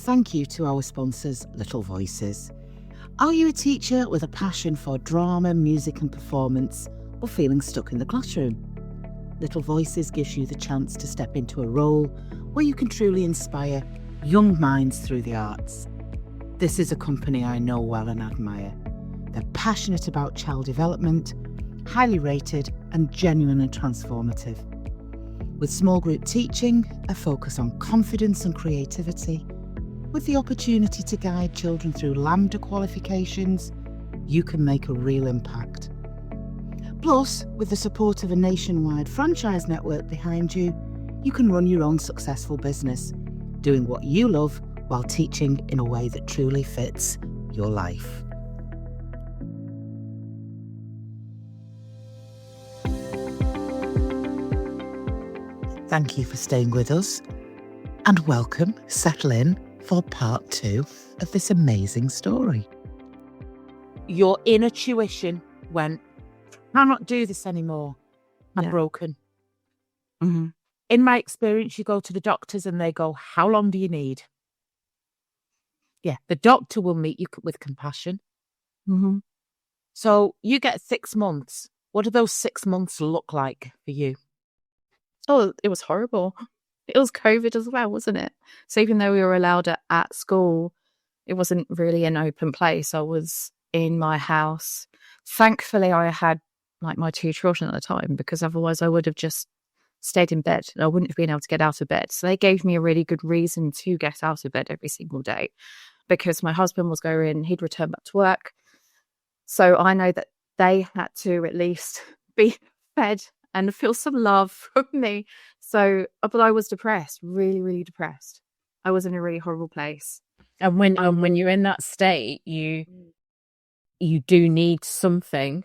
Thank you to our sponsors, Little Voices. Are you a teacher with a passion for drama, music and performance, or feeling stuck in the classroom? Little Voices gives you the chance to step into a role where you can truly inspire young minds through the arts. This is a company I know well and admire. They're passionate about child development, highly rated and genuinely transformative. With small group teaching, a focus on confidence and creativity, with the opportunity to guide children through Lambda qualifications, you can make a real impact. Plus, with the support of a nationwide franchise network behind you, you can run your own successful business, doing what you love while teaching in a way that truly fits your life. Thank you for staying with us, and welcome, settle in for part 2 of this amazing story. Your inner tuition went, I cannot do this anymore. I'm broken. Mm-hmm. In my experience, you go to the doctors and they go, how long do you need? Yeah, the doctor will meet you with compassion. Mm-hmm. So you get 6 months. What do those 6 months look like for you? Oh, it was horrible. It was COVID as well, wasn't it? So even though we were allowed at school, it wasn't really an open place. I was in my house. Thankfully, I had like my 2 children at the time, because otherwise I would have just stayed in bed and I wouldn't have been able to get out of bed. So they gave me a really good reason to get out of bed every single day, because my husband was going, he'd return back to work. So I know that they had to at least be fed and feel some love from me. So, but I was depressed, really, really depressed. I was in a really horrible place. And when you're in that state, you do need something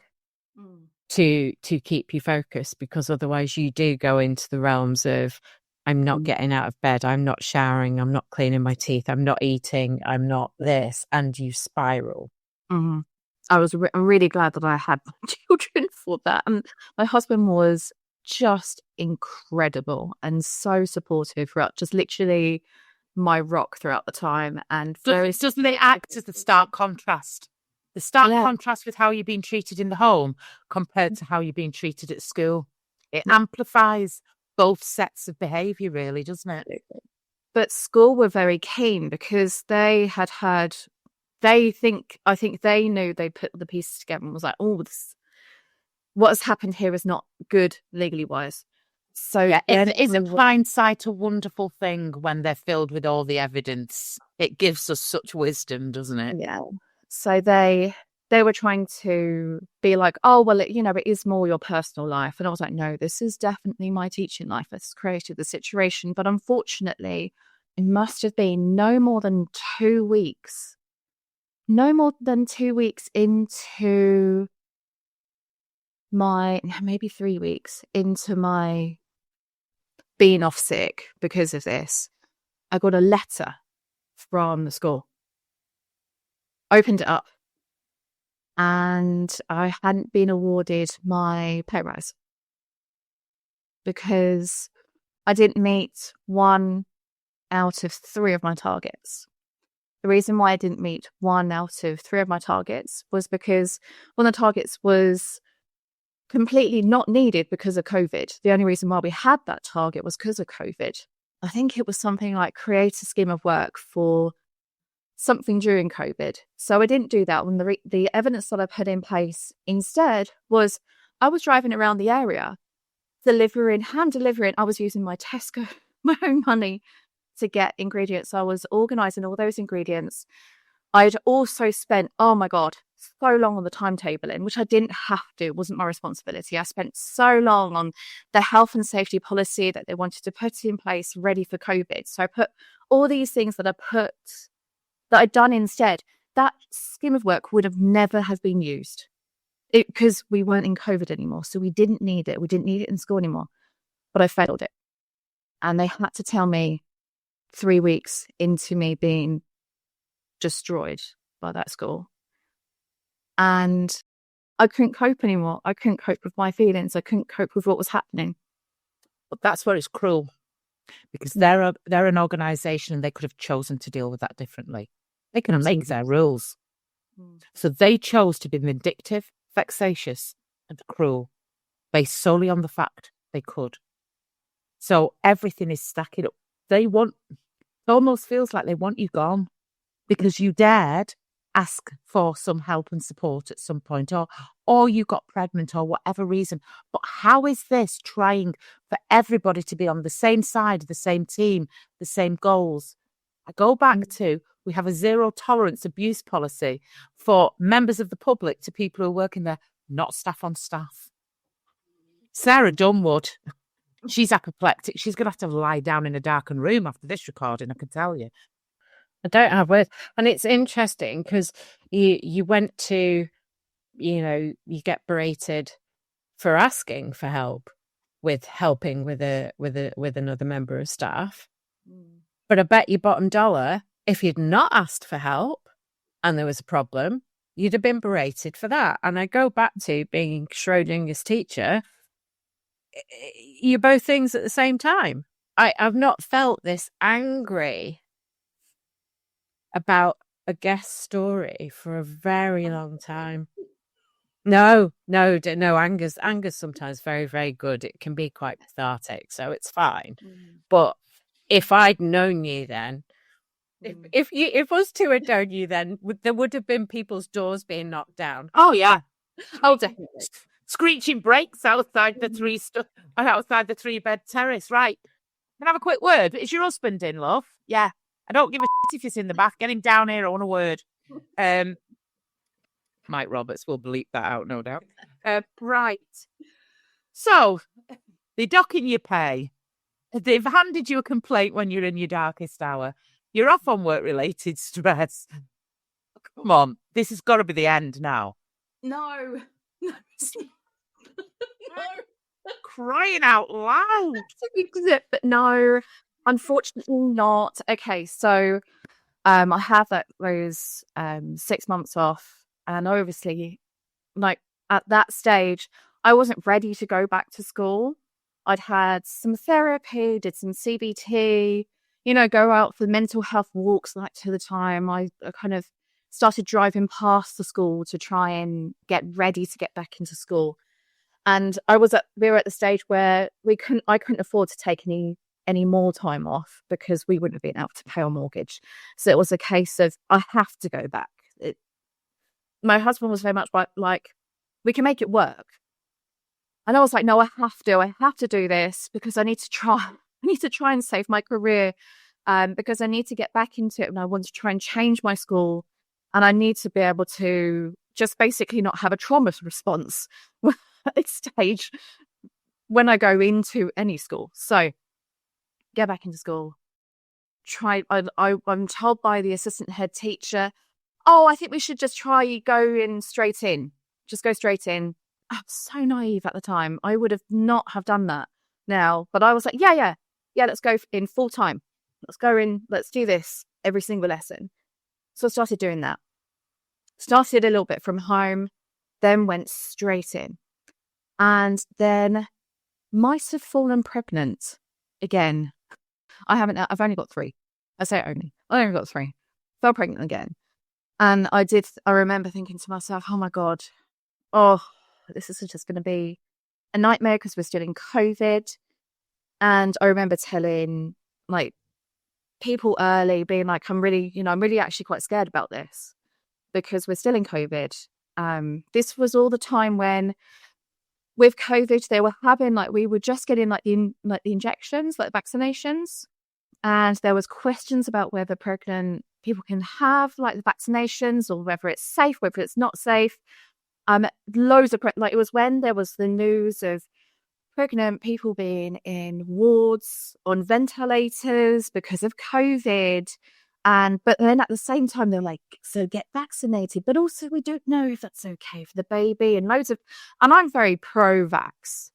to keep you focused, because otherwise you do go into the realms of, I'm not getting out of bed, I'm not showering, I'm not cleaning my teeth, I'm not eating, I'm not this, and you spiral. Mm-hmm. I'm really glad that I had my children for that. And my husband was just incredible and so supportive throughout, just literally my rock throughout the time. And doesn't it act as the stark contrast? The stark contrast with how you're being treated in the home compared to how you're being treated at school. It amplifies both sets of behaviour, really, doesn't it? But school were very keen, because they had heard, I think they knew, they put the pieces together and was like, oh, what has happened here is not good legally wise. So yeah, isn't hindsight a wonderful thing when they're filled with all the evidence? It gives us such wisdom, doesn't it? Yeah. So they were trying to be like, oh, well, it is more your personal life. And I was like, no, this is definitely my teaching life that's created the situation. But unfortunately, it must have been no more than 2 weeks into maybe 3 weeks into my being off sick because of this, I got a letter from the school. Opened it up, and I hadn't been awarded my pay rise because I didn't meet 1 out of 3 of my targets. The reason why I didn't meet 1 out of 3 of my targets was because one of the targets was completely not needed because of COVID. The only reason why we had that target was because of COVID. I think it was something like create a scheme of work for something during COVID. So I didn't do that. When the evidence that I put in place instead was, I was driving around the area, hand delivering. I was using my Tesco, my own money to get ingredients. I was organising all those ingredients. I'd also spent, oh my God, so long on the timetabling, which I didn't have to. It wasn't my responsibility. I spent so long on the health and safety policy that they wanted to put in place ready for COVID. So I put all these things that I'd done instead. That scheme of work would have never have been used because we weren't in COVID anymore. So we didn't need it. We didn't need it in school anymore. But I failed it. And they had to tell me 3 weeks into me being destroyed by that school. And I couldn't cope anymore. I couldn't cope with my feelings. I couldn't cope with what was happening. But that's where it's cruel. because they're an organisation and they could have chosen to deal with that differently. They can make their rules. So they chose to be vindictive, vexatious, and cruel, based solely on the fact they could. So everything is stacking up. It almost feels like they want you gone because you dared ask for some help and support at some point, or you got pregnant or whatever reason. But how is this trying for everybody to be on the same side, the same team, the same goals? I go back to, we have a zero tolerance abuse policy for members of the public to people who are working there, not staff on staff. Sarah Dunwood, she's apoplectic. She's going to have to lie down in a darkened room after this recording, I can tell you. I don't have words. And it's interesting because you went to, you get berated for asking for help with helping with another member of staff. But I bet you bottom dollar, if you'd not asked for help and there was a problem, you'd have been berated for that. And I go back to being Schrodinger's teacher. You're both things at the same time. I've not felt this angry about a guest story for a very long time. No, anger's sometimes very, very good. It can be quite cathartic, so it's fine. But if I'd known you then, if us two had known you then, there would have been people's doors being knocked down. Oh yeah, Oh, definitely. Screeching brakes outside the outside the 3-bed terrace. Right, can I have a quick word? Is your husband in, love? Yeah. I don't give a shit if he's in the bath. Get him down here. I want a word. Mike Roberts will bleep that out, no doubt. Right. So, they're docking your pay. They've handed you a complaint when you're in your darkest hour. You're off on work-related stress. Come on. This has got to be the end now. No. No. Crying out loud. But no, unfortunately not. Okay, so I have those 6 months off, and obviously, like at that stage, I wasn't ready to go back to school. I'd had some therapy, did some CBT, go out for mental health walks like to the time. I kind of started driving past the school to try and get ready to get back into school. And we were at the stage where I couldn't afford to take any more time off because we wouldn't have been able to pay our mortgage. So it was a case of, I have to go back. My husband was very much like, we can make it work. And I was like, no, I have to do this because I need to try and save my career, because I need to get back into it, and I want to try and change my school, and I need to be able to just basically not have a trauma response at this stage when I go into any school. So get back into school. I'm told by the assistant head teacher, I think we should just try going straight in. Just go straight in. I was so naive at the time. I would have not have done that now. But I was like, yeah, let's go in full time. Let's go in. Let's do this every single lesson. So I started doing that. Started a little bit from home, then went straight in. And then might have fallen pregnant again. I've only got 3. I say only. I only got 3. Fell pregnant again. And I remember thinking to myself, oh my God, this is just going to be a nightmare because we're still in COVID. And I remember telling people early, being like, I'm really actually quite scared about this because we're still in COVID. This was all the time when with COVID, they were having we were just getting the injections, the vaccinations. And there was questions about whether pregnant people can have the vaccinations or whether it's safe, whether it's not safe. Loads of it was when there was the news of pregnant people being in wards on ventilators because of COVID. But then at the same time, they're like, so get vaccinated. But also we don't know if that's okay for the baby and and I'm very pro-vax.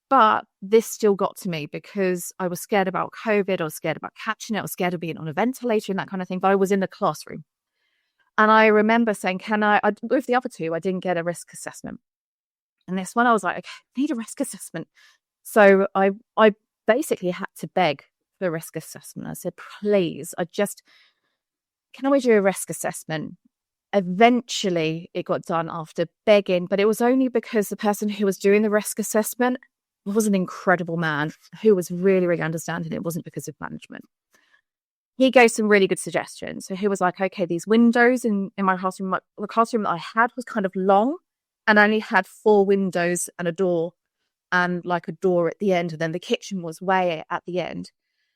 But this still got to me because I was scared about COVID. I was scared about catching it. I was scared of being on a ventilator and that kind of thing. But I was in the classroom. And I remember saying, with the other 2, I didn't get a risk assessment. And this one, I was like, okay, I need a risk assessment. So I basically had to beg for a risk assessment. I said, please, can we do a risk assessment? Eventually, it got done after begging, but it was only because the person who was doing the risk assessment was an incredible man who was really, really understanding. It wasn't because of management. He gave some really good suggestions. So he was like, okay, these windows in my classroom, the classroom that I had was kind of long and only had 4 windows and a door and like a door at the end. And then the kitchen was way at the end.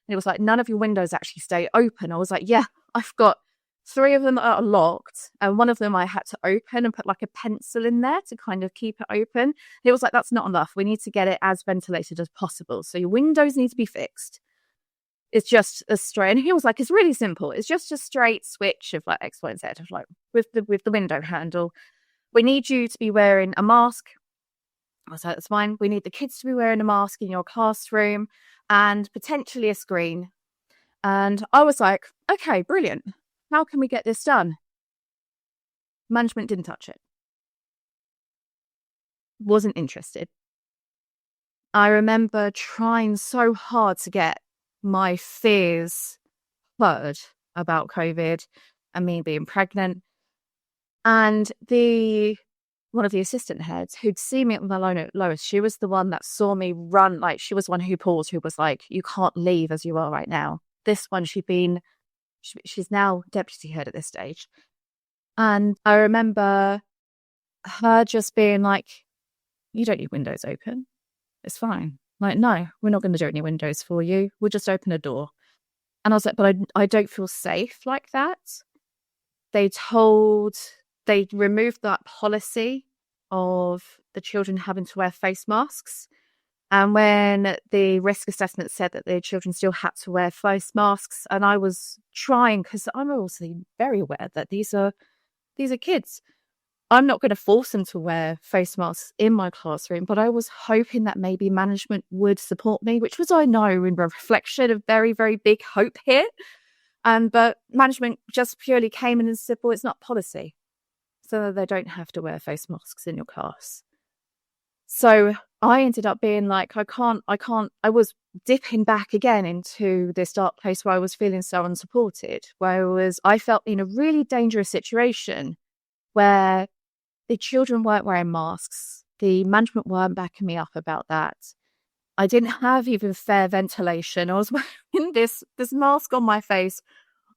And it was like, none of your windows actually stay open. I was like, yeah, I've got 3 of them that are locked. And one of them I had to open and put like a pencil in there to kind of keep it open. And it was like, that's not enough. We need to get it as ventilated as possible. So your windows need to be fixed. It's just a straight, and he was like, it's really simple. It's just a straight switch of like X, Y, and Z, of like with the window handle. We need you to be wearing a mask. I was like, that's fine. We need the kids to be wearing a mask in your classroom and potentially a screen. And I was like, okay, brilliant. How can we get this done? Management didn't touch it. Wasn't interested. I remember trying so hard to get my fears heard about COVID and me being pregnant. And one of the assistant heads who'd seen me at my lowest, she was the one that saw me run. Like, she was one who paused, who was like, you can't leave as you are right now. This one, she's now deputy head at this stage. And I remember her just being like, you don't need windows open. It's fine. Like, no, we're not going to do any windows for you. We'll just open a door. And I was like, but I don't feel safe like that. They removed that policy of the children having to wear face masks. And when the risk assessment said that the children still had to wear face masks, and I was trying, because I'm also very aware that these are kids. I'm not going to force them to wear face masks in my classroom, but I was hoping that maybe management would support me, which was, I know, in reflection, a very, very big hope here. But management just purely came in and said, well, it's not policy, so they don't have to wear face masks in your class. So I ended up being like, I was dipping back again into this dark place where I was feeling so unsupported, where I felt in a really dangerous situation where the children weren't wearing masks. The management weren't backing me up about that. I didn't have even fair ventilation. I was wearing this mask on my face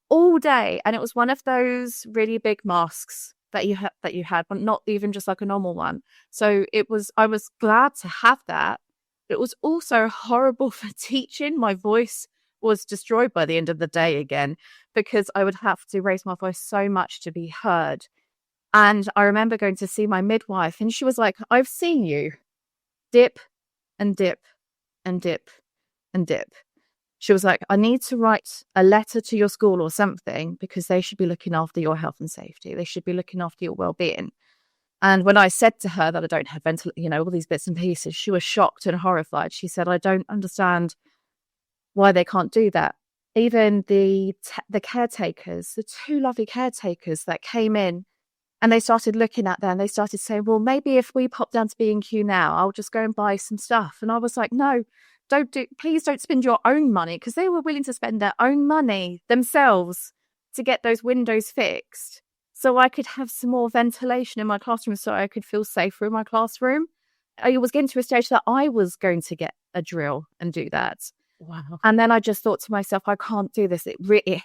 all day, and it was one of those really big masks that you had, but not even just like a normal one. So I was glad to have that. It was also horrible for teaching. My voice was destroyed by the end of the day again, because I would have to raise my voice so much to be heard. And I remember going to see my midwife, and she was like, I've seen you dip and dip and dip and dip. She was like, I need to write a letter to your school or something, because they should be looking after your health and safety. They should be looking after your well-being. And when I said to her that I don't have all these bits and pieces, she was shocked and horrified. She said, I don't understand why they can't do that. Even the caretakers, the 2 lovely caretakers that came in, and they started looking at them, and they started saying, well, maybe if we pop down to B&Q now, I'll just go and buy some stuff. And I was like, no, please don't spend your own money, because they were willing to spend their own money themselves to get those windows fixed so I could have some more ventilation in my classroom, so I could feel safer in my classroom. I was getting to a stage that I was going to get a drill and do that. Wow. And then I just thought to myself, I can't do this. It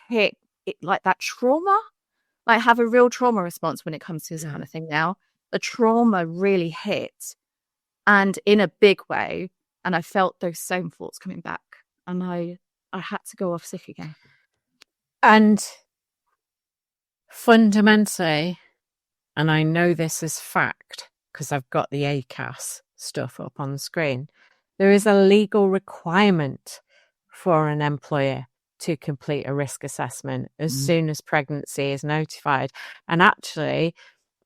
hit like that trauma. I have a real trauma response when it comes to this kind of thing now. The trauma really hit, and in a big way. And I felt those same thoughts coming back, and I had to go off sick again. And fundamentally, and I know this is fact because I've got the ACAS stuff up on the screen, there is a legal requirement for an employer to complete a risk assessment as soon as pregnancy is notified. And actually,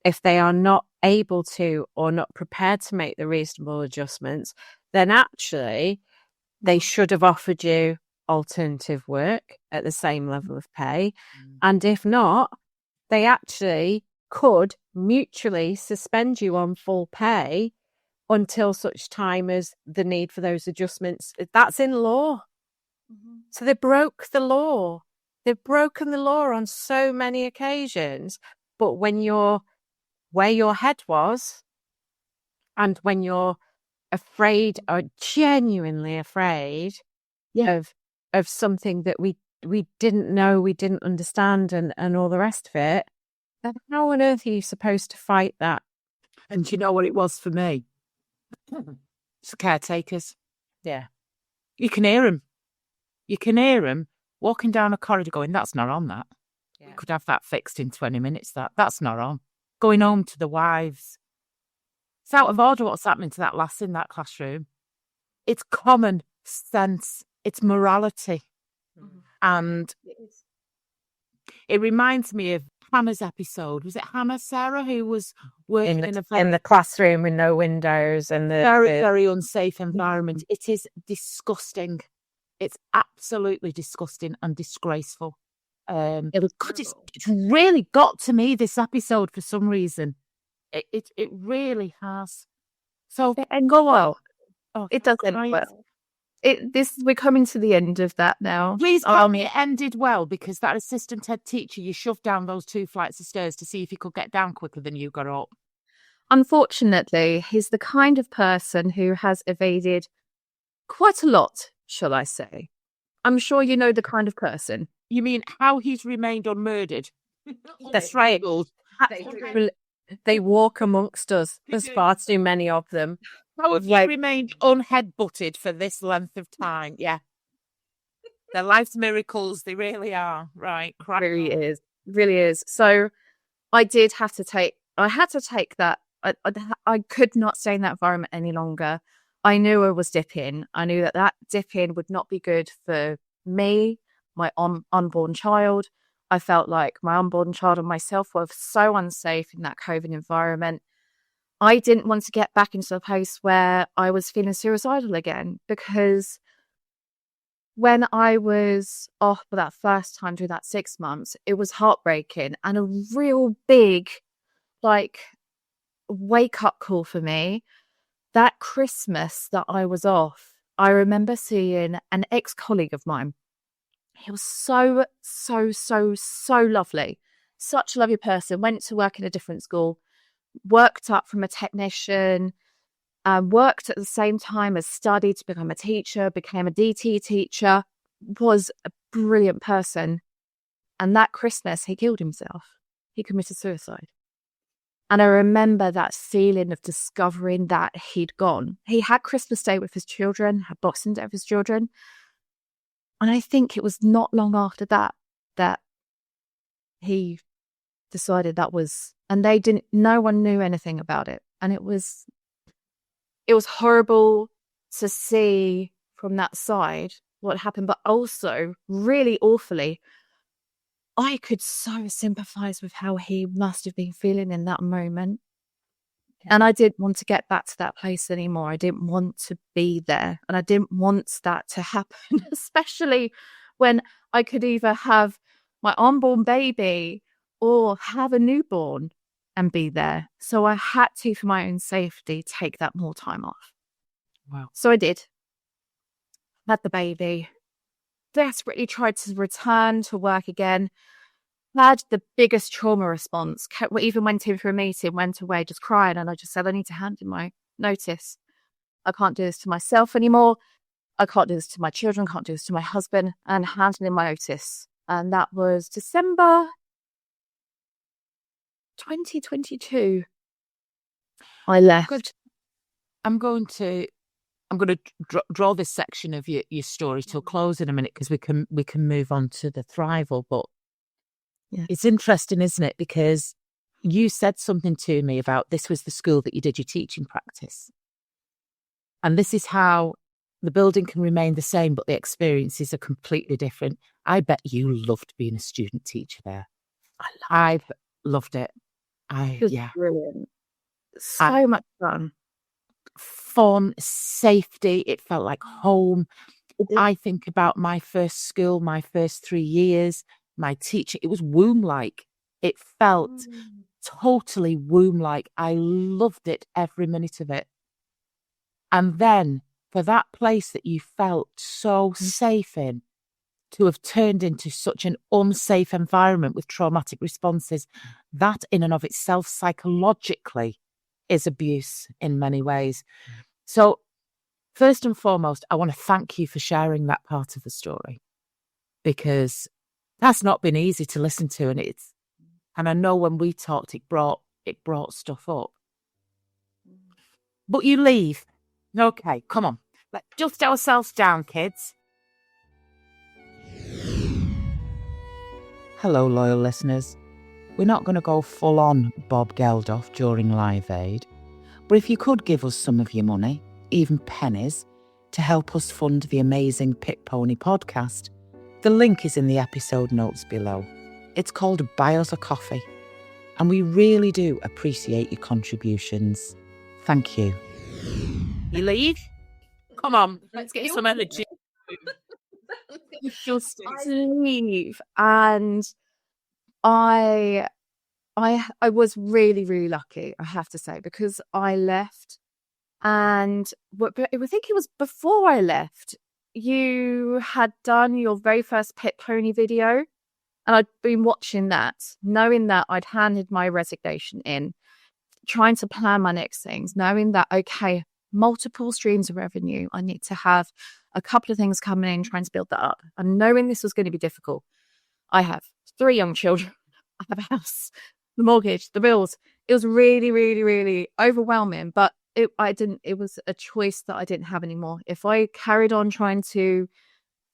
if they are not able to or not prepared to make the reasonable adjustments, then actually they should have offered you alternative work at the same level of pay. And if not, they actually could mutually suspend you on full pay until such time as the need for those adjustments. That's in law. So they broke the law. They've broken the law on so many occasions. But when you're where your head was, and when you're afraid or genuinely afraid Yeah. of something that we didn't know, we didn't understand, and all the rest of it, then how on earth are you supposed to fight that? And do you know what it was for me? It's the caretakers. Yeah. You can hear them. You can hear them walking down a corridor going, that's not on that. Yeah. We could have that fixed in 20 minutes, that's not on. Going home to the wives. It's out of order what's happening to that lass in that classroom. It's common sense. It's morality. And it reminds me of Hannah's episode. Was it Hannah, Sarah, who was working in the classroom with no windows and the very unsafe environment? It is disgusting. It's absolutely disgusting and disgraceful. It's really got to me, this episode, for some reason. It really has. So And go well. Oh, It does end well. We're coming to the end of that now. Please tell me it ended well, because that assistant head teacher, you shoved down those 2 flights of stairs to see if he could get down quicker than you got up. Unfortunately, he's the kind of person who has evaded quite a lot, shall I say. I'm sure you know the kind of person. You mean how he's remained unmurdered? That's right. They walk amongst us. There's far too many of them. How have you remained unheadbutted for this length of time? Yeah. They're life's miracles. They really are. Right. Really is. So I had to take that. I could not stay in that environment any longer. I knew I was dipping. I knew that dipping would not be good for me, my unborn child. I felt like my unborn child and myself were so unsafe in that COVID environment. I didn't want to get back into a place where I was feeling suicidal again, because when I was off for that first time through that 6 months, it was heartbreaking and a real big, wake up call for me. That Christmas that I was off, I remember seeing an ex-colleague of mine. He was so lovely. Such a lovely person. Went to work in a different school, worked up from a technician, worked at the same time as studied to become a teacher, became a DT teacher, was a brilliant person. And that Christmas, he killed himself. He committed suicide. And I remember that feeling of discovering that he'd gone. He had Christmas Day with his children, had Boxing Day with his children. And I think it was not long after that he decided that was, and no one knew anything about it. And it was horrible to see from that side what happened, but also really awfully, I could so sympathize with how he must have been feeling in that moment. And I didn't want to get back to that place anymore. I didn't want to be there. And I didn't want that to happen, especially when I could either have my unborn baby or have a newborn and be there. So I had to, for my own safety, take that more time off. Wow. So I did. Had the baby. Desperately tried to return to work again. Had the biggest trauma response. Even went in for a meeting, went away just crying, and I just said, I need to hand in my notice. I can't do this to myself anymore. I can't do this to my children, can't do this to my husband, and handing in my notice. And that was December 2022. I left. Good. I'm going to draw this section of your story to a close in a minute, because we can move on to the thrival. But it's interesting, isn't it? Because you said something to me about this was the school that you did your teaching practice, and this is how the building can remain the same, but the experiences are completely different. I bet you loved being a student teacher there. I loved it. It was brilliant. So much fun, safety. It felt like home. I think about my first school, my first 3 years, my teacher. It was womb-like. It felt totally womb-like. I loved it, every minute of it. And then for that place that you felt so safe in to have turned into such an unsafe environment with traumatic responses, that in and of itself psychologically is abuse in many ways. So first and foremost, I want to thank you for sharing that part of the story, because that's not been easy to listen to, and I know when we talked, it brought stuff up. But you leave. Okay, come on. Let's dust ourselves down, kids. Hello, loyal listeners. We're not going to go full on Bob Geldof during Live Aid, but if you could give us some of your money, even pennies, to help us fund the amazing Pit Pony podcast, the link is in the episode notes below. It's called Buy Us a Coffee, and we really do appreciate your contributions. Thank you. You leave? Come on, let's get some energy. Just leave. And I was really, really lucky, I have to say, because I left, and I think it was before I left, you had done your very first Pit Pony video, and I'd been watching that, knowing that I'd handed my resignation in, trying to plan my next things, knowing that, okay, multiple streams of revenue, I need to have a couple of things coming in, trying to build that up, and knowing this was going to be difficult. I have 3 young children. I have a house, the mortgage, the bills. It was really, really, really overwhelming, but it was a choice that I didn't have anymore. If I carried on trying to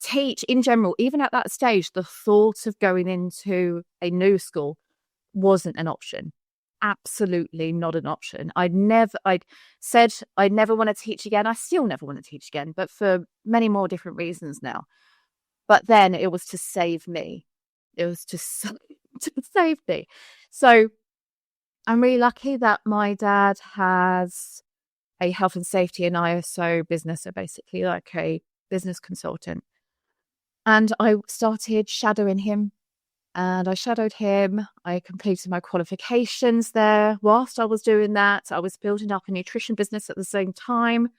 teach in general, even at that stage, the thought of going into a new school wasn't an option. Absolutely not an option. I'd said I'd never want to teach again. I still never want to teach again, but for many more different reasons now. But then it was to save me. It was to save me. So I'm really lucky that my dad has a health and safety and ISO business, so basically like a business consultant. And I started shadowing him. And I shadowed him. I completed my qualifications there. Whilst I was doing that, I was building up a nutrition business at the same time.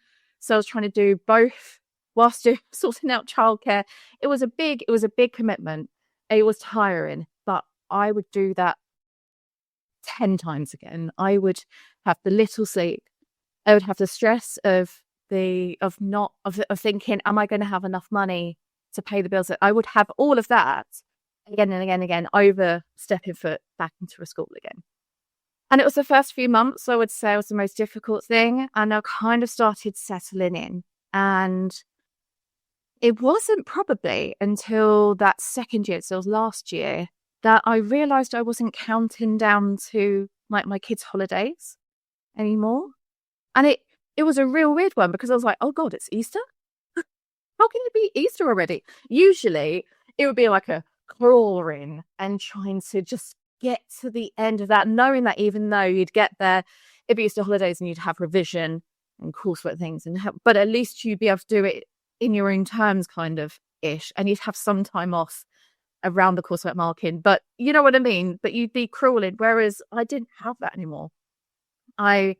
So I was trying to do both whilst sorting out childcare. It was a big commitment. It was tiring, but I would do that 10 times again. I would have the little sleep. I would have the stress of thinking, am I going to have enough money to pay the bills? I would have all of that again and again and again, over stepping foot back into a school again. And it was the first few months, I would say, was the most difficult thing. And I kind of started settling in. And it wasn't probably until that second year, so it was last year, that I realised I wasn't counting down to like my kids' holidays anymore. And it was a real weird one, because I was like, oh God, it's Easter? How can it be Easter already? Usually it would be like a clawing and trying to just get to the end of that, knowing that even though you'd get there, it'd be Easter holidays and you'd have revision and coursework things, but at least you'd be able to do it in your own terms, kind of ish, and you'd have some time off around the coursework marking, but you know what I mean, but you'd be crawling, whereas I didn't have that anymore. I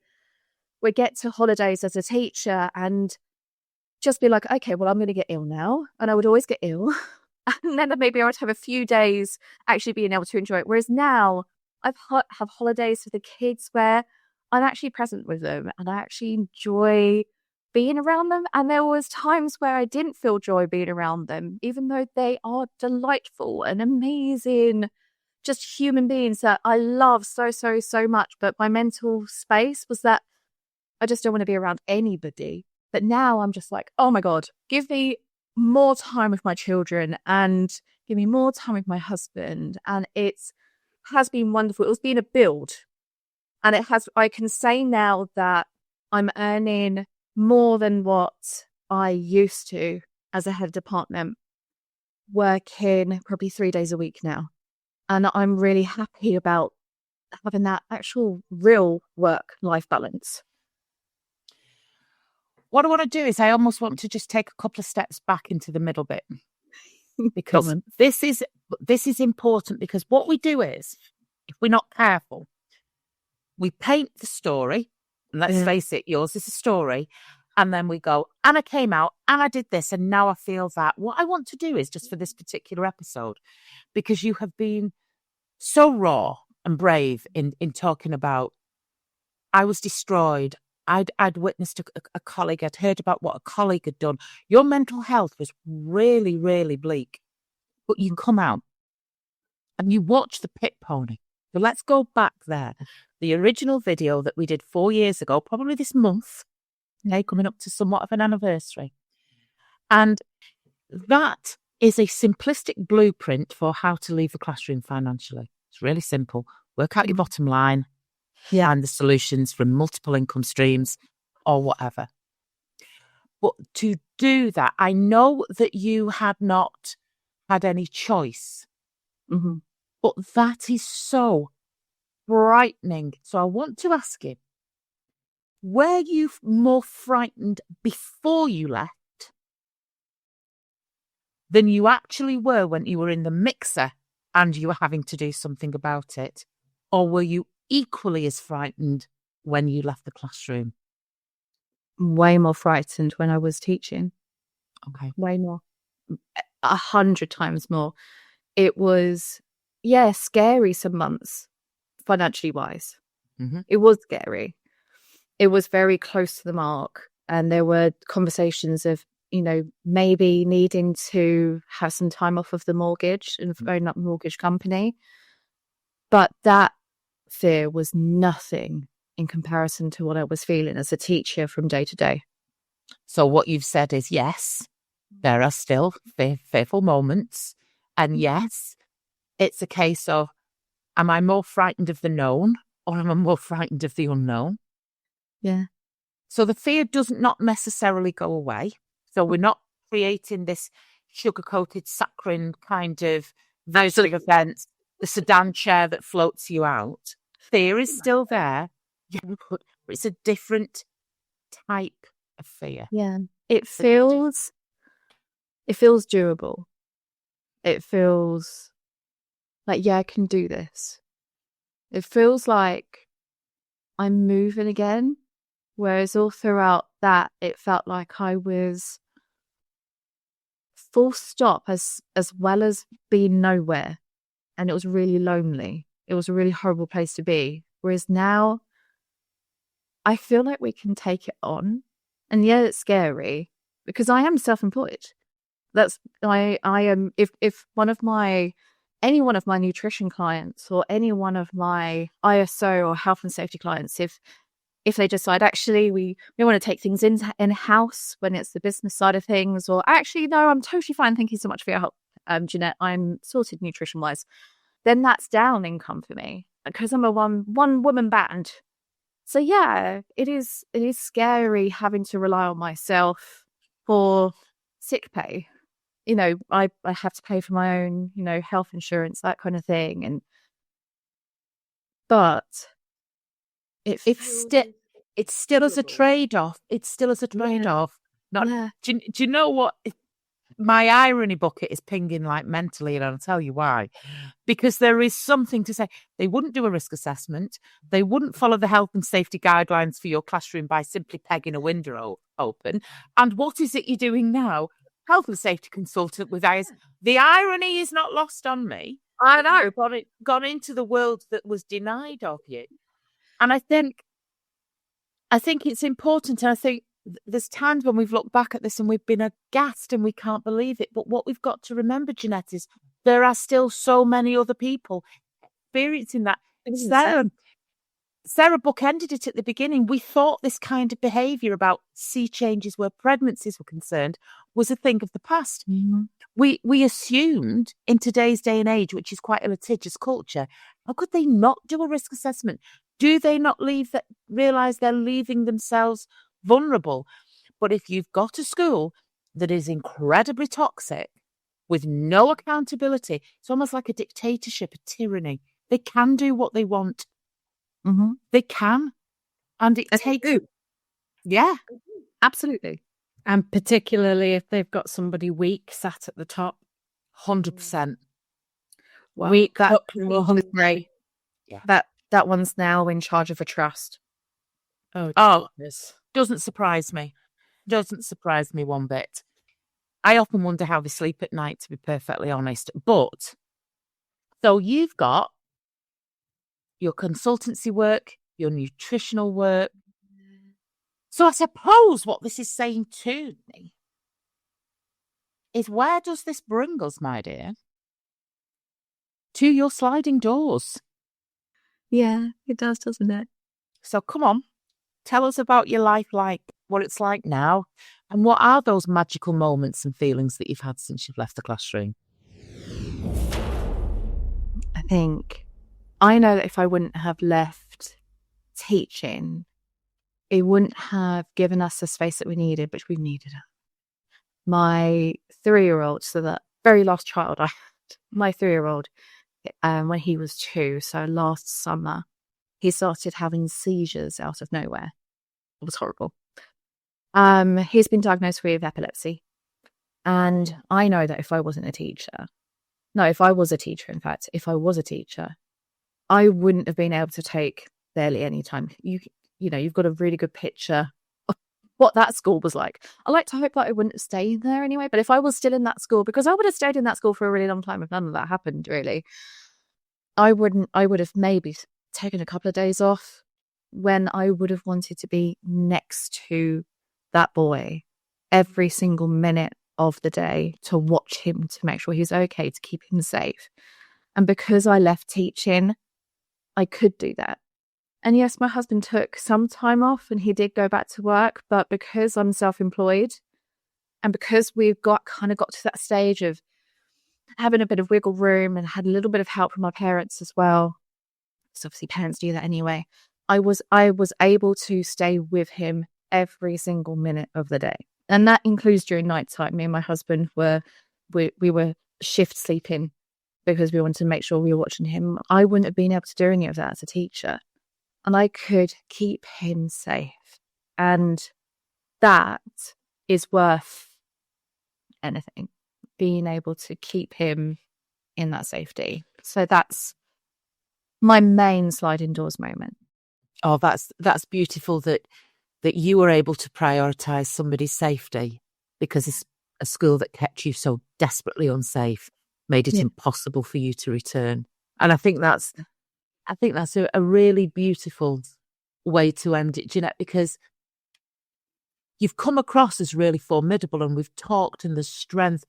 would get to holidays as a teacher and just be like, okay, well, I'm going to get ill now, and I would always get ill. And then maybe I would have a few days actually being able to enjoy it. Whereas now I have holidays with the kids where I'm actually present with them and I actually enjoy being around them. And there was times where I didn't feel joy being around them, even though they are delightful and amazing, just human beings that I love so, so, so much. But my mental space was that I just don't want to be around anybody. But now I'm just like, oh my God, give me more time with my children and give me more time with my husband. And it has been wonderful. It's been a build. And I can say now that I'm earning more than what I used to as a head of department, working probably 3 days a week now. And I'm really happy about having that actual real work-life balance. What I want to do is I almost want to just take a couple of steps back into the middle bit, because this is important, because what we do is, if we're not careful, we paint the story, and let's face it, yours is a story, And then we go, and I came out and I did this and now I feel that. What I want to do is just for this particular episode, because you have been so raw and brave in talking about, I was destroyed. I'd witnessed a colleague, I'd heard about what a colleague had done. Your mental health was really, really bleak. But you come out and you watch the pit pony. So let's go back there. The original video that we did 4 years ago, probably this month, coming up to somewhat of an anniversary. And that is a simplistic blueprint for how to leave the classroom financially. It's really simple. Work out your bottom line, find the solutions from multiple income streams or whatever. But to do that, I know that you had not had any choice. Mm-hmm. But that is so frightening. So I want to ask you, were you more frightened before you left than you actually were when you were in the mixer and you were having to do something about it? Or were you equally as frightened when you left the classroom? Way more frightened when I was teaching. Okay. Way more. 100 times more. It was, scary some months, financially wise. Mm-hmm. It was scary. It was very close to the mark. And there were conversations of, maybe needing to have some time off of the mortgage and phoning up the mortgage company. But that fear was nothing in comparison to what I was feeling as a teacher from day to day. So what you've said is, yes, there are still fearful moments. And yes, it's a case of, am I more frightened of the known or am I more frightened of the unknown? Yeah. So the fear doesn't not necessarily go away. So we're not creating this sugar-coated saccharine kind of those big events, the sedan chair that floats you out. Fear is still there, but it's a different type of fear. Yeah. It feels durable. It feels like, I can do this. It feels like I'm moving again. Whereas all throughout that, it felt like I was full stop as well as being nowhere. And it was really lonely. It was a really horrible place to be. Whereas now, I feel like we can take it on. And it's scary because I am self-employed. I am, if any one of my nutrition clients or any one of my ISO or health and safety clients, if they decide, actually, we want to take things in-house when it's the business side of things, or actually, no, I'm totally fine. Thank you so much for your help, Jeanette. I'm sorted nutrition-wise. Then that's down income for me because I'm a one-woman band. So, it is scary having to rely on myself for sick pay. I have to pay for my own, health insurance, that kind of thing. But it's still as a trade-off. It's still as a trade-off. Do you know what? My irony bucket is pinging like mentally, and I'll tell you why. Because there is something to say. They wouldn't do a risk assessment. They wouldn't follow the health and safety guidelines for your classroom by simply pegging a window open. And what is it you're doing now? Health and safety consultant with eyes. The irony is not lost on me. I know. Gone into the world that was denied of you. And I think it's important. And I think there's times when we've looked back at this and we've been aghast and we can't believe it. But what we've got to remember, Jeanette, is there are still so many other people experiencing that. Sarah bookended it at the beginning. We thought this kind of behaviour about sea changes where pregnancies were concerned was a thing of the past. Mm-hmm. We assumed in today's day and age, which is quite a litigious culture, how could they not do a risk assessment? Do they not realise they're leaving themselves vulnerable? But if you've got a school that is incredibly toxic with no accountability, it's almost like a dictatorship, a tyranny. They can do what they want. Mm-hmm. They can. And it takes... Yeah. Absolutely. And particularly if they've got somebody weak sat at the top. 100%. Well, Weak, that hungry. Yeah. That one's now in charge of a trust. Oh, doesn't surprise me. doesn't surprise me one bit. I often wonder how they sleep at night, to be perfectly honest. But, so you've got your consultancy work, your nutritional work. So I suppose what this is saying to me is, where does this bring us, my dear? To your sliding doors. Yeah, it does, doesn't it? So come on, tell us about your life, like what it's like now, and what are those magical moments and feelings that you've had since you've left the classroom? I think I know that if I wouldn't have left teaching, it wouldn't have given us the space that we needed, which we needed. My 3-year-old, so the very last child I had, my 3-year-old, when he was 2, so last summer, he started having seizures out of nowhere. It was horrible. He's been diagnosed with epilepsy. And I know that if I was a teacher, in fact, if I was a teacher, I wouldn't have been able to take barely any time. You know, you've got a really good picture of what that school was like. I like to hope that I wouldn't have stayed there anyway, but if I was still in that school, because I would have stayed in that school for a really long time if none of that happened, really, I would have maybe taken a couple of days off when I would have wanted to be next to that boy every single minute of the day to watch him, to make sure he's okay, to keep him safe. And because I left teaching, I could do that. And yes, my husband took some time off and he did go back to work, but because I'm self-employed and because we've got to that stage of having a bit of wiggle room and had a little bit of help from my parents as well, so obviously parents do that anyway, I was able to stay with him every single minute of the day. And that includes during night time. Me and my husband we were shift sleeping because we wanted to make sure we were watching him. I wouldn't have been able to do any of that as a teacher. And I could keep him safe. And that is worth anything, being able to keep him in that safety. So that's my main sliding doors moment. Oh, that's beautiful that you were able to prioritise somebody's safety, because it's a school that kept you so desperately unsafe, made it impossible for you to return. And I think that's a really beautiful way to end it, Jeanette, because you've come across as really formidable and we've talked and there's strength,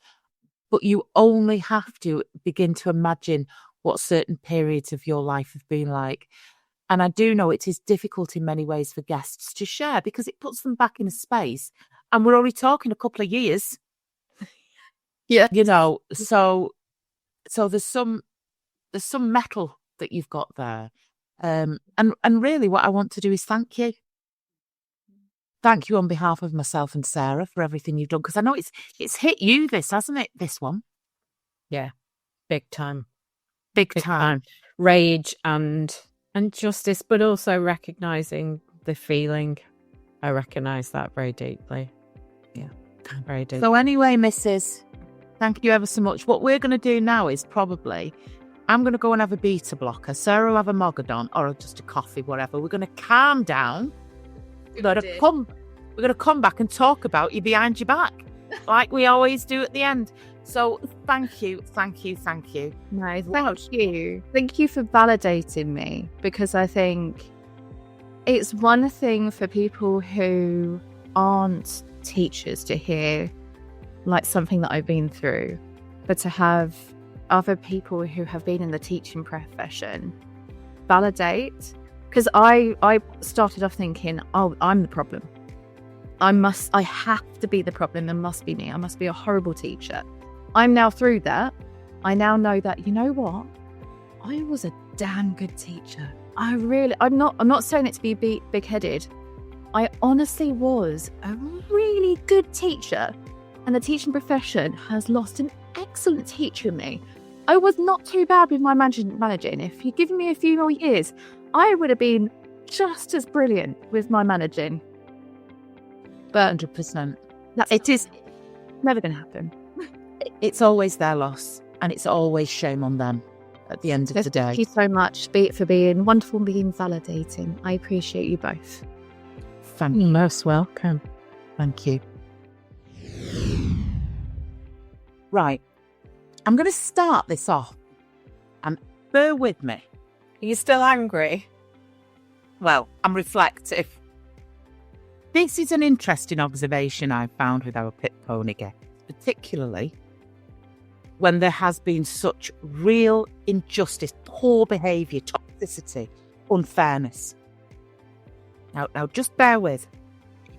but you only have to begin to imagine what certain periods of your life have been like. And I do know it is difficult in many ways for guests to share because it puts them back in a space. And we're only talking a couple of years. Yeah. You know, so there's some metal that you've got there. And really what I want to do is thank you. Thank you on behalf of myself and Sarah for everything you've done. Because I know it's hit you, hasn't it? This one. Yeah. Big time. Big time. Rage and justice, but also recognising the feeling. I recognise that very deeply. Yeah, very deeply. So anyway, Mrs., thank you ever so much. What we're going to do now is I'm going to go and have a beta blocker. Sarah will have a Mogadon or just a coffee, whatever. We're going to calm down. We're going to come back and talk about you behind your back, like we always do at the end. So thank you. No, thank you. Thank you for validating me, because I think it's one thing for people who aren't teachers to hear like something that I've been through, but to have other people who have been in the teaching profession validate, because I started off thinking, oh, I'm the problem. I have to be the problem. It must be me. I must be a horrible teacher. I'm now through that. I now know that, you know what? I was a damn good teacher. I'm not saying it to be big-headed. I honestly was a really good teacher. And the teaching profession has lost an excellent teacher in me. I was not too bad with my managing. If you'd given me a few more years, I would have been just as brilliant with my managing. But 100%. It is never going to happen. It's always their loss, and it's always shame on them at the end of the day. Thank you so much for being wonderful and being validating. I appreciate you both. Thank you. Most welcome. Thank you. Right. I'm going to start this off, and bear with me. Are you still angry? Well, I'm reflective. This is an interesting observation I've found with our pit pony guests, particularly when there has been such real injustice, poor behaviour, toxicity, unfairness. Now, just bear with.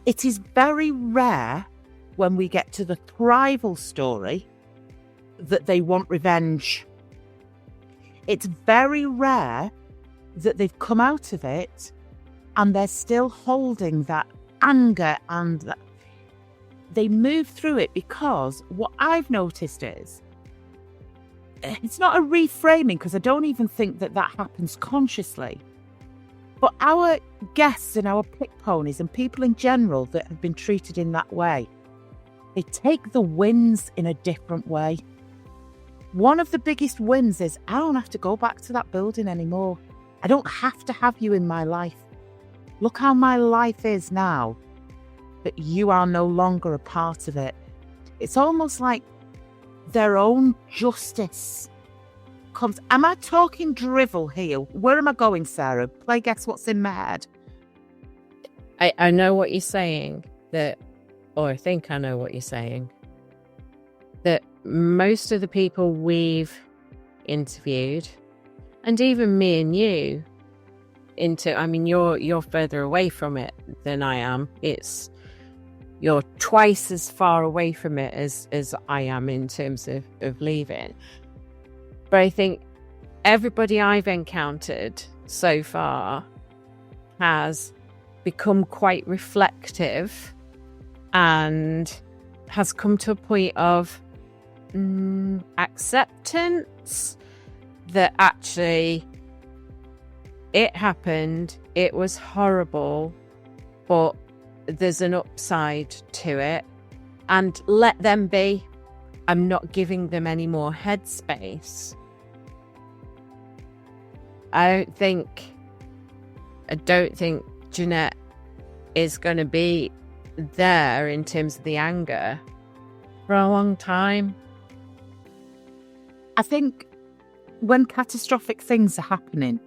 It is very rare when we get to the thrival story that they want revenge. It's very rare that they've come out of it and they're still holding that anger and that they move through it, because what I've noticed is it's not a reframing, because I don't even think that happens consciously. But our guests and our pit ponies and people in general that have been treated in that way, they take the wins in a different way. One of the biggest wins is I don't have to go back to that building anymore. I don't have to have you in my life. Look how my life is now, but you are no longer a part of it. It's almost like their own justice comes. Am I talking drivel here? Where am I going, Sarah? Play guess what's in my head. I know what you're saying, or I think I know what you're saying, that most of the people we've interviewed, and even me and you, you're further away from it than I am. You're twice as far away from it as I am in terms of leaving. But I think everybody I've encountered so far has become quite reflective and has come to a point of acceptance that actually it happened, it was horrible, but there's an upside to it, and let them be. I'm not giving them any more headspace. I don't think Jeanette is going to be there in terms of the anger for a long time. I think when catastrophic things are happening,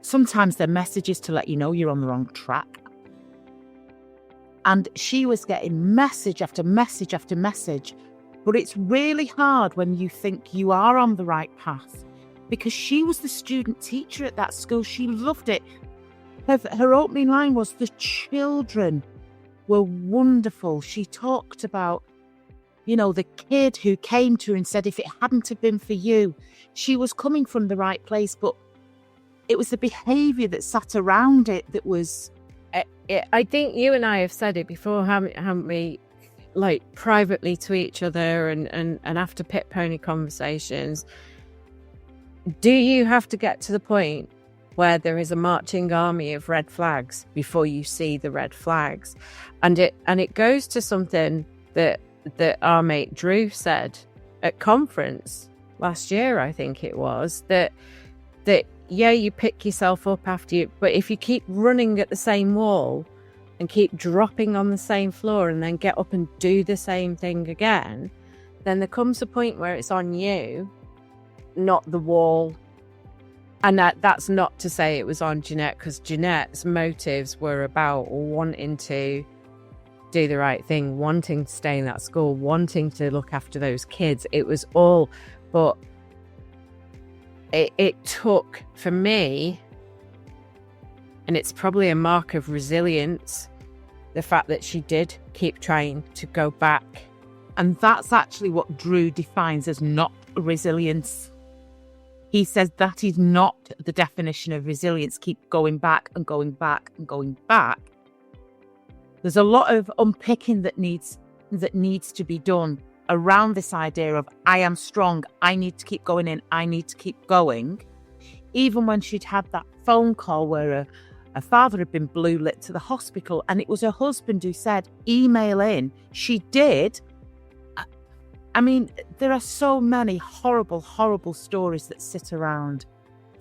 sometimes they're messages to let you know you're on the wrong track. And she was getting message after message after message. But it's really hard when you think you are on the right path, because she was the student teacher at that school. She loved it. Her opening line was, "The children were wonderful." She talked about, the kid who came to her and said, if it hadn't have been for you, she was coming from the right place. But it was the behaviour that sat around it that was... I think you and I have said it before, haven't we? Like privately to each other and after pit pony conversations. Do you have to get to the point where there is a marching army of red flags before you see the red flags? And it goes to something that our mate Drew said at conference last year, I think it was, that yeah, you pick yourself up after you, but if you keep running at the same wall and keep dropping on the same floor and then get up and do the same thing again, then there comes a point where it's on you, not the wall. And that's not to say it was on Jeanette, because Jeanette's motives were about wanting to do the right thing, wanting to stay in that school, wanting to look after those kids. It was all, but it took, for me, and it's probably a mark of resilience, the fact that she did keep trying to go back. And that's actually what Drew defines as not resilience. He says that is not the definition of resilience. Keep going back and going back and going back. There's a lot of unpicking that needs to be done around this idea of I am strong, I need to keep going in, I need to keep going. Even when she'd had that phone call where her father had been blue lit to the hospital, and it was her husband who said, email in. She did. I mean, there are so many horrible, horrible stories that sit around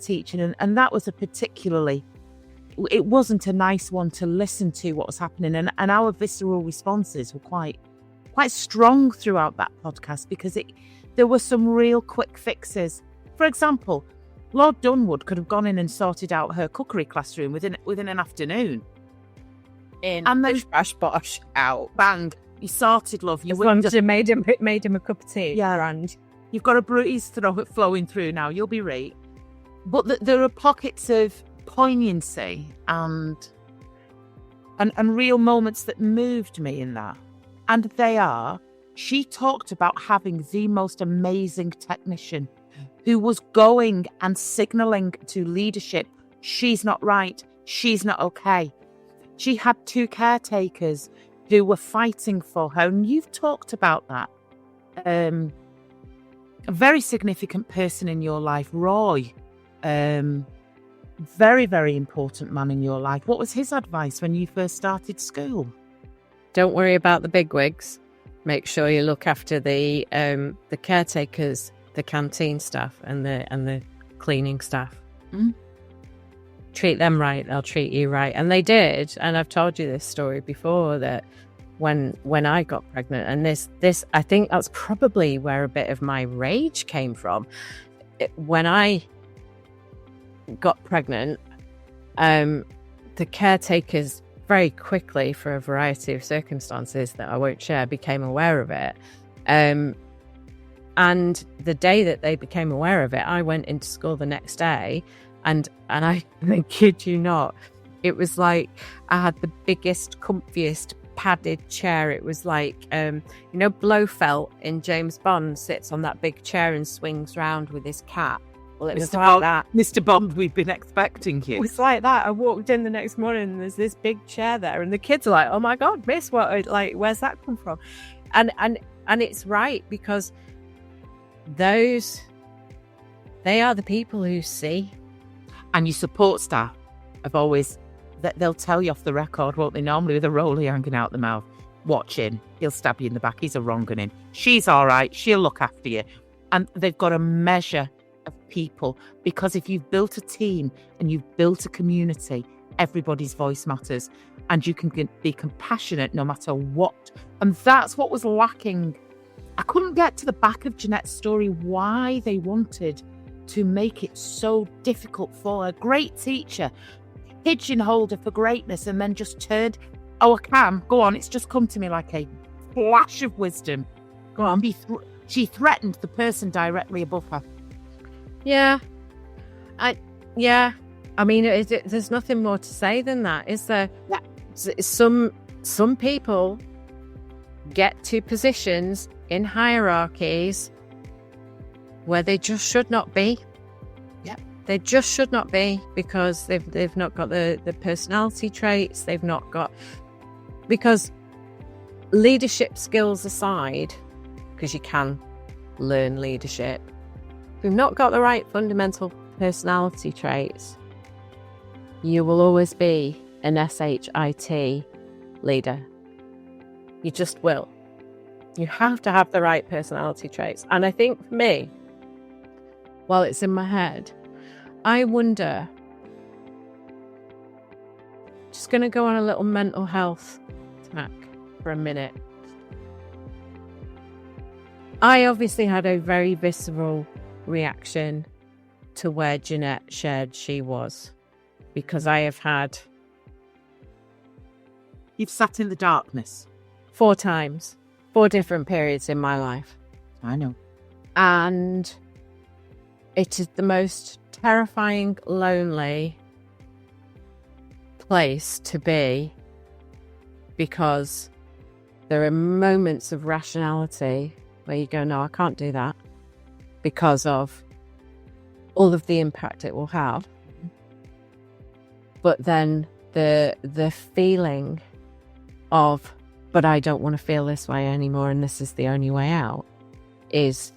teaching, and that was a particularly it wasn't a nice one to listen to what was happening. And our visceral responses were quite strong throughout that podcast, because there were some real quick fixes. For example, Lord Dunwood could have gone in and sorted out her cookery classroom within an afternoon. And then bash bosh out. Bang. You sorted, love. As long as you made him a cup of tea. Yeah. Grand. You've got a breeze flowing through now. You'll be right. But there are pockets of poignancy and real moments that moved me in that. And they are, she talked about having the most amazing technician who was going and signalling to leadership, she's not right, she's not okay. She had 2 caretakers who were fighting for her. And you've talked about that. A very significant person in your life, Roy. Very, very important man in your life. What was his advice when you first started school? Don't worry about the bigwigs. Make sure you look after the caretakers, the canteen staff, and the cleaning staff. Mm. Treat them right, they'll treat you right. And they did. And I've told you this story before, that when I got pregnant, and this I think that's probably where a bit of my rage came from. When I got pregnant, the caretakers very quickly, for a variety of circumstances that I won't share, became aware of it. And the day that they became aware of it, I went into school the next day, and I kid you not, it was like I had the biggest, comfiest padded chair. It was like, Blofeld in James Bond sits on that big chair and swings round with his cat. Well, it was like that. Mr. Bond, we've been expecting you. It was like that. I walked in the next morning and there's this big chair there, and the kids are like, "Oh my God, miss, what? Like, where's that come from?" And it's right, because they are the people who see. And your support staff have always, they'll tell you off the record, won't they? Normally with a roller hanging out the mouth, watching, he'll stab you in the back. He's a wrong 'un. She's all right. She'll look after you. And they've got a measure of people, because if you've built a team and you've built a community, everybody's voice matters, and you can be compassionate no matter what. And that's what was lacking. I couldn't get to the back of Jeanette's story, why they wanted to make it so difficult for a great teacher, pigeonholed her for greatness, and then just turned, "Oh, I can, go on, it's just come to me like a flash of wisdom. Go on." She threatened the person directly above her. Yeah. I mean, there's nothing more to say than that, is there? Yeah. Some people get to positions in hierarchies where they just should not be. Yeah. They just should not be, because they've not got the personality traits. They've not got, because leadership skills aside, because you can learn leadership, if you've not got the right fundamental personality traits, you will always be an SHIT leader. You just will. You have to have the right personality traits. And I think for me, while it's in my head, I wonder, just going to go on a little mental health tack for a minute. I obviously had a very visceral reaction to where Jeanette shared she was, because I have had... You've sat in the darkness. 4 times, 4 different periods in my life. I know. And it is the most terrifying, lonely place to be, because there are moments of rationality where you go, "No, I can't do that," because of all of the impact it will have. But then the feeling of, "But I don't want to feel this way anymore, and this is the only way out," is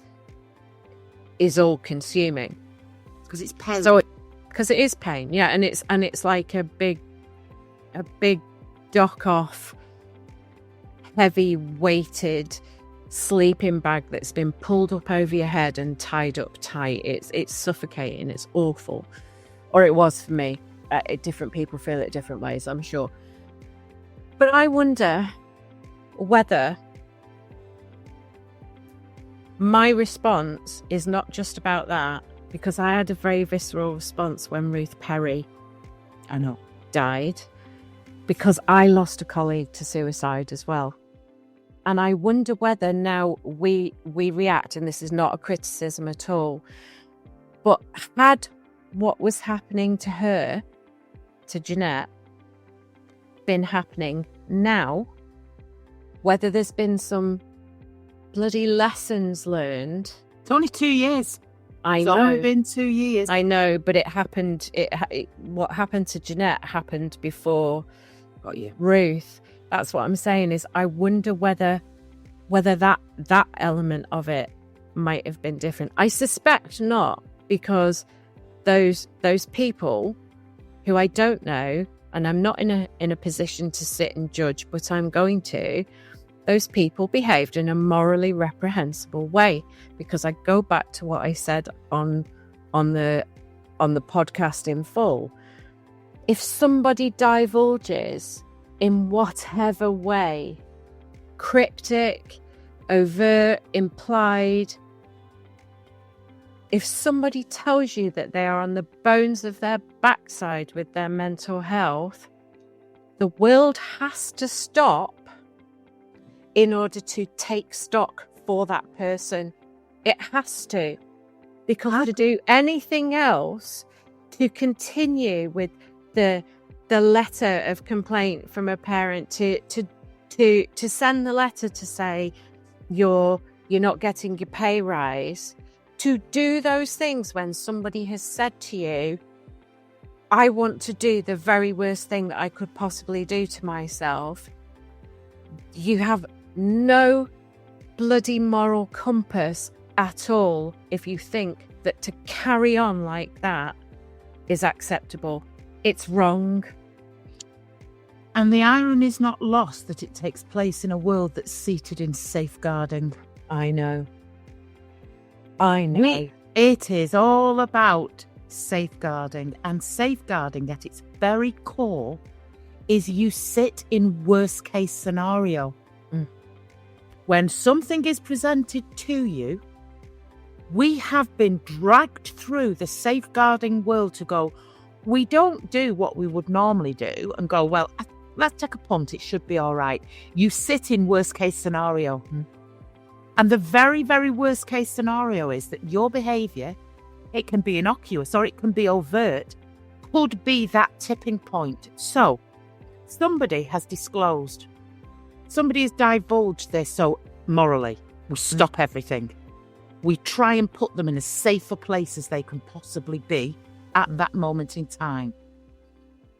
all consuming. Because it's pain. Because it is pain, yeah, and it's like a big dock off, heavy weighted sleeping bag that's been pulled up over your head and tied up tight. It's suffocating. It's awful, or it was for me. different people feel it different ways, I'm sure. But I wonder whether my response is not just about that, because I had a very visceral response when Ruth Perry died, because I lost a colleague to suicide as well. And I wonder whether now we react, and this is not a criticism at all, but had what was happening to her, to Jeanette, been happening now, whether there's been some bloody lessons learned. It's only 2 years. I It's know. only been 2 years. I know, but it happened. What happened to Jeanette happened before Got you. Ruth. That's what I'm saying. Is I wonder whether that element of it might have been different. I suspect not, because those people who I don't know, and I'm not in a position to sit and judge, but I'm going to. Those people behaved in a morally reprehensible way, because I go back to what I said on the podcast in full. If somebody divulges in whatever way, cryptic, overt, implied, if somebody tells you that they are on the bones of their backside with their mental health, the world has to stop in order to take stock for that person. It has to. Because to do anything else, to continue with the letter of complaint from a parent, to send the letter to say you're not getting your pay rise, to do those things when somebody has said to you, I want to do the very worst thing that I could possibly do to myself. You have no bloody moral compass at all if you think that to carry on like that is acceptable. It's wrong. And the irony is not lost that it takes place in a world that's seated in safeguarding. I know. It is all about safeguarding, and safeguarding at its very core is you sit in worst case scenario. When something is presented to you, we have been dragged through the safeguarding world to go, we don't do what we would normally do and go, well, let's take a punt, it should be all right. You sit in worst case scenario. And the very, very worst case scenario is that your behaviour, it can be innocuous or it can be overt, could be that tipping point. So somebody has disclosed, somebody has divulged this, so morally, we stop everything. We try and put them in as safe a place as they can possibly be at that moment in time.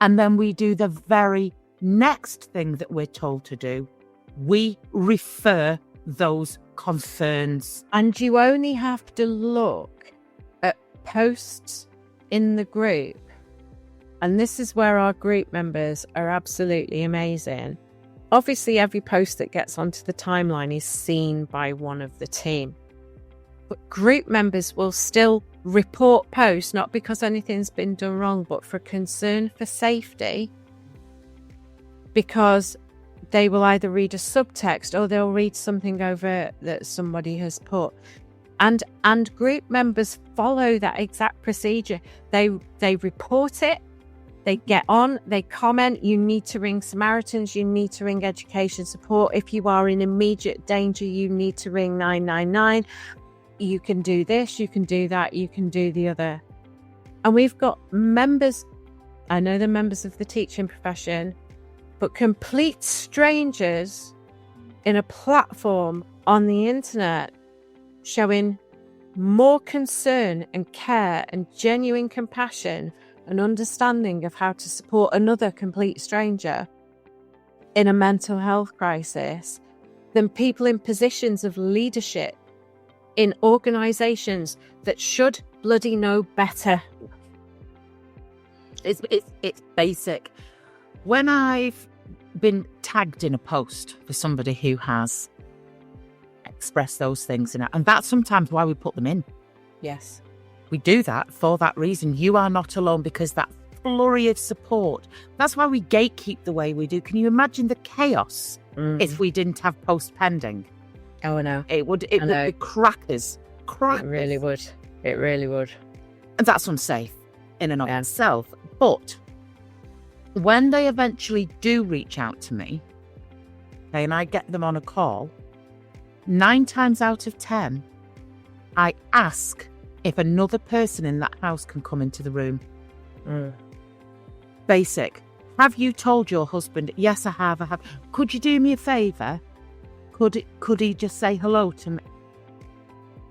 And then we do the very next thing that we're told to do. We refer those concerns. And you only have to look at posts in the group. And this is where our group members are absolutely amazing. Obviously, every post that gets onto the timeline is seen by one of the team. But group members will still report posts, not because anything's been done wrong, but for concern for safety. Because they will either read a subtext or they'll read something over that somebody has put. And group members follow that exact procedure. They report it. They get on, they comment, you need to ring Samaritans, you need to ring education support. If you are in immediate danger, you need to ring 999. You can do this, you can do that, you can do the other. And we've got members, I know they're members of the teaching profession, but complete strangers in a platform on the internet showing more concern and care and genuine compassion and understanding of how to support another complete stranger in a mental health crisis than people in positions of leadership in organisations that should bloody know better. It's basic. When I've been tagged in a post for somebody who has expressed those things, and that's sometimes why we put them in. Yes. We do that for that reason. You are not alone, because that flurry of support. That's why we gatekeep the way we do. Can you imagine the chaos if we didn't have post-pending? Oh, no. It would be crackers. It really would. It really would. And that's unsafe in and of itself. But when they eventually do reach out to me, okay, and I get them on a call, 9 times out of 10, I ask if another person in that house can come into the room. Basic. Have you told your husband? Yes, I have. Could you do me a favour? Could he just say hello to me?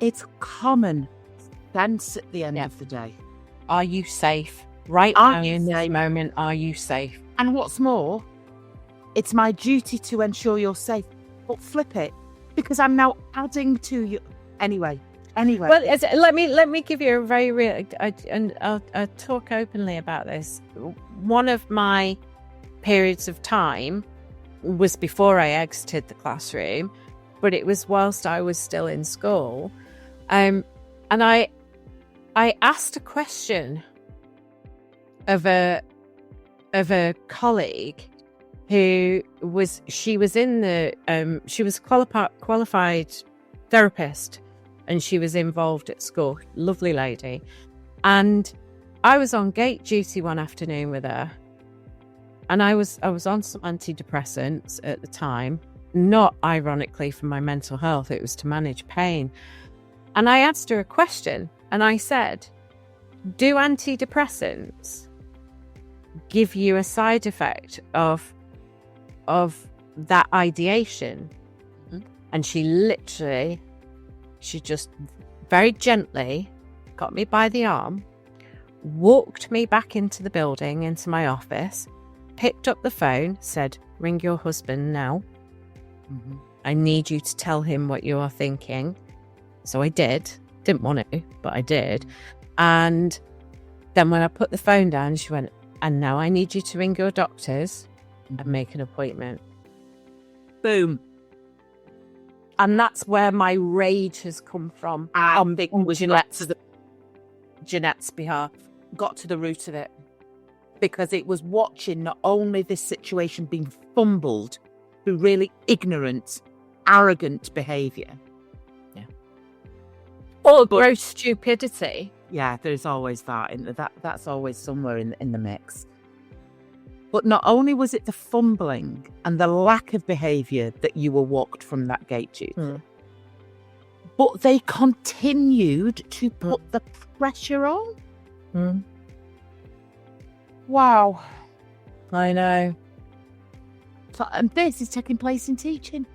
It's common sense at the end of the day. Are you safe? Right now in this moment, are you safe? And what's more, it's my duty to ensure you're safe. But flip it, because I'm now adding to you. Anyway. Well, let me give you a very real, and I'll talk openly about this. One of my periods of time was before I exited the classroom, but it was whilst I was still in school, and I asked a question of a colleague who was in the she was qualified therapist. And she was involved at school. Lovely lady. And I was on gate duty one afternoon with her. And I was on some antidepressants at the time. Not ironically for my mental health. It was to manage pain. And I asked her a question. And I said, do antidepressants give you a side effect of that ideation? And she just very gently got me by the arm, walked me back into the building, into my office, picked up the phone, said, ring your husband now. I need you to tell him what you are thinking. So I did. Didn't want to, but I did. And then when I put the phone down, she went, and now I need you to ring your doctors and make an appointment. Boom. And that's where my rage has come from on Jeanette's behalf. Got to the root of it. Because it was watching not only this situation being fumbled through really ignorant, arrogant behaviour. Yeah. Or gross stupidity. Yeah, there's always that. That's always somewhere in the mix. But not only was it the fumbling and the lack of behaviour that you were walked from that gate duty, but they continued to put the pressure on. Wow. I know. And this is taking place in teaching.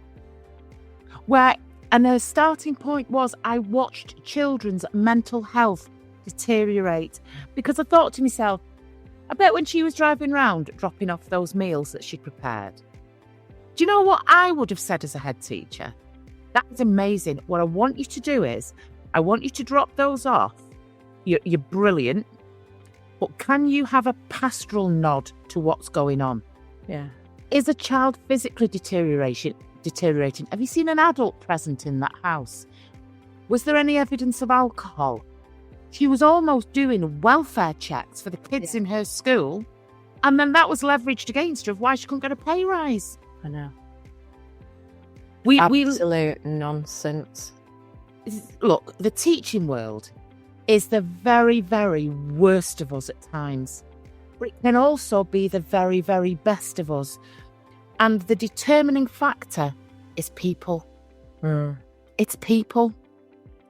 And the starting point was I watched children's mental health deteriorate because I thought to myself, I bet when she was driving round, dropping off those meals that she'd prepared. Do you know what I would have said as a head teacher? That is amazing. What I want you to do is, I want you to drop those off. You're brilliant. But can you have a pastoral nod to what's going on? Yeah. Is a child physically deteriorating? Have you seen an adult present in that house? Was there any evidence of alcohol? She was almost doing welfare checks for the kids in her school, and then that was leveraged against her of why she couldn't get a pay rise. I know. Absolute nonsense. Look, the teaching world is the very, very worst of us at times, but it can also be the very, very best of us. And the determining factor is people. It's people.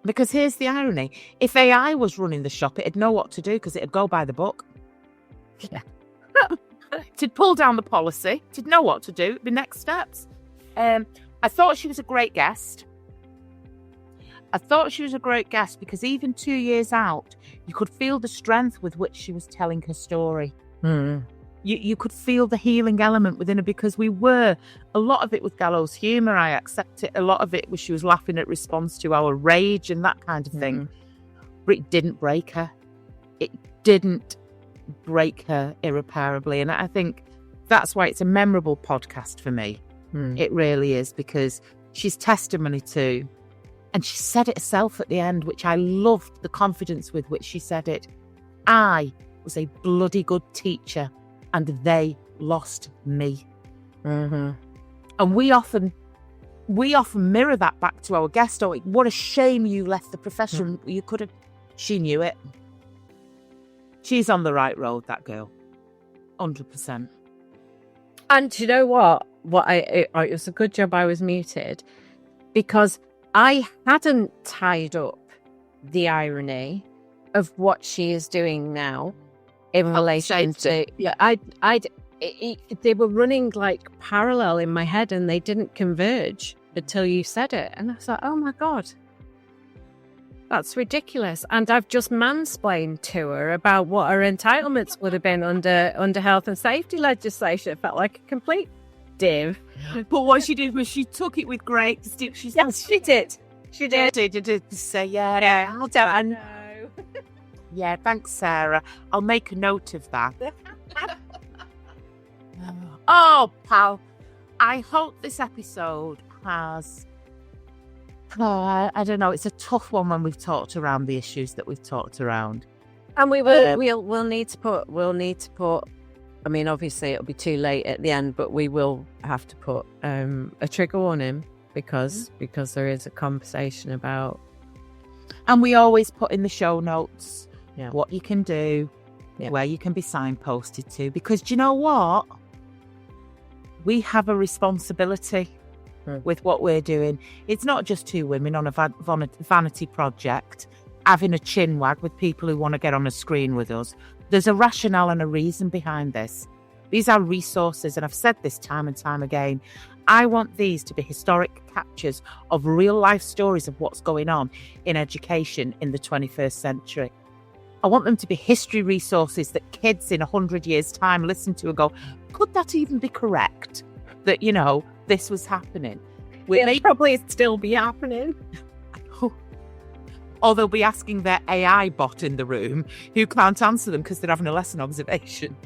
Because here's the irony. If AI was running the shop, it'd know what to do because it'd go by the book. Yeah. It'd pull down the policy. It'd know what to do. It'd be next steps. I thought she was a great guest. Because even 2 years out, you could feel the strength with which she was telling her story. You could feel the healing element within her because a lot of it was gallows humour, I accept it. A lot of it was she was laughing at response to our rage and that kind of thing. But it didn't break her. It didn't break her irreparably. And I think that's why it's a memorable podcast for me. It really is, because she's testimony to, and she said it herself at the end, which I loved the confidence with which she said it. I was a bloody good teacher and they lost me. Mm-hmm. And we often mirror that back to our guest. Oh, what a shame you left the profession. You could have. She knew it. She's on the right road, that girl. 100%. And you know what? It was a good job I was muted, because I hadn't tied up the irony of what she is doing now in relation to. Yeah, they were running like parallel in my head, and they didn't converge until you said it, and I was like, oh my god, that's ridiculous. And I've just mansplained to her about what her entitlements would have been under health and safety legislation. It felt like a complete div. But what she did was she took it with great distinction. Yes, she did. She did. Did say, yeah, I know. Yeah, thanks, Sarah. I'll make a note of that. Oh, pal, I hope this episode has... I don't know. It's a tough one when we've talked around the issues that we've talked around. And we'll need to put, I mean, obviously it'll be too late at the end, but we will have to put a trigger warning because there is a conversation about. And we always put in the show notes Yeah. what you can do, Yeah. where you can be signposted to. Because do you know what? We have a responsibility with what we're doing. It's not just two women on a vanity project having a chin wag with people who want to get on a screen with us. There's a rationale and a reason behind this. These are resources, and I've said this time and time again. I want these to be historic captures of real life stories of what's going on in education in the 21st century. I want them to be history resources that kids in 100 years' time listen to and go, could that even be correct? That, you know, this was happening. It'll probably still be happening. Or they'll be asking their AI bot in the room who can't answer them because they're having a lesson observation.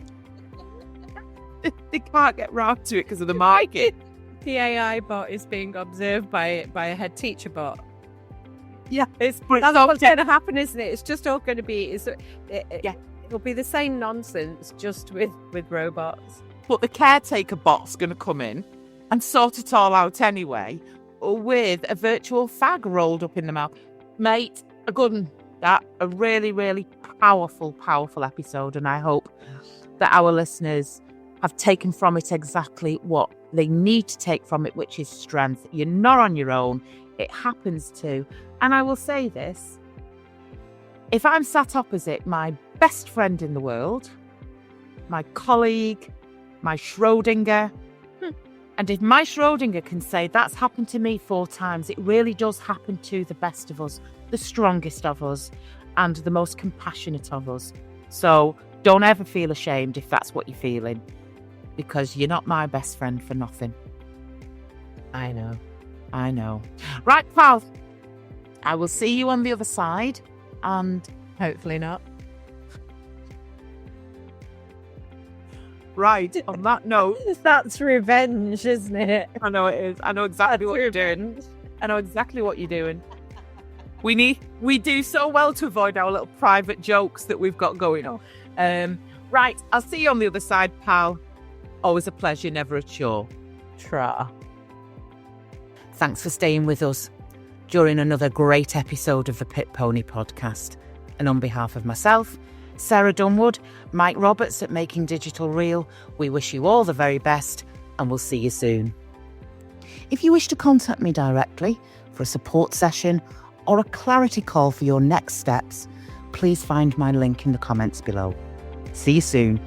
They can't get round to it because of the market. The AI bot is being observed by a head teacher bot. Yeah, that's what's going to happen, isn't it? It's just all going to be. It'll be the same nonsense, just with robots. But the caretaker bot's going to come in and sort it all out anyway, with a virtual fag rolled up in the mouth. Mate, a good one. That a really, really powerful episode, and I hope that our listeners have taken from it exactly what they need to take from it, which is strength. You're not on your own. It happens to. And I will say this, if I'm sat opposite my best friend in the world, my colleague, my Schrodinger, and if my Schrodinger can say that's happened to me 4 times, it really does happen to the best of us, the strongest of us, and the most compassionate of us. So don't ever feel ashamed if that's what you're feeling, because you're not my best friend for nothing. I know. Right, pal. I will see you on the other side, and Hopefully not. right, on that note, That's revenge, isn't it? I know it is. I know exactly what you're doing. I know exactly what you're doing. We do so well to avoid our little private jokes that we've got going on. Right, I'll see you on the other side, pal. Always a pleasure, never a chore. Tra. Thanks for staying with us during another great episode of the Pit Pony podcast. And on behalf of myself, Sarah Dunwood, Mike Roberts at Making Digital Real, we wish you all the very best, and we'll see you soon. If you wish to contact me directly for a support session or a clarity call for your next steps, please find my link in the comments below. See you soon.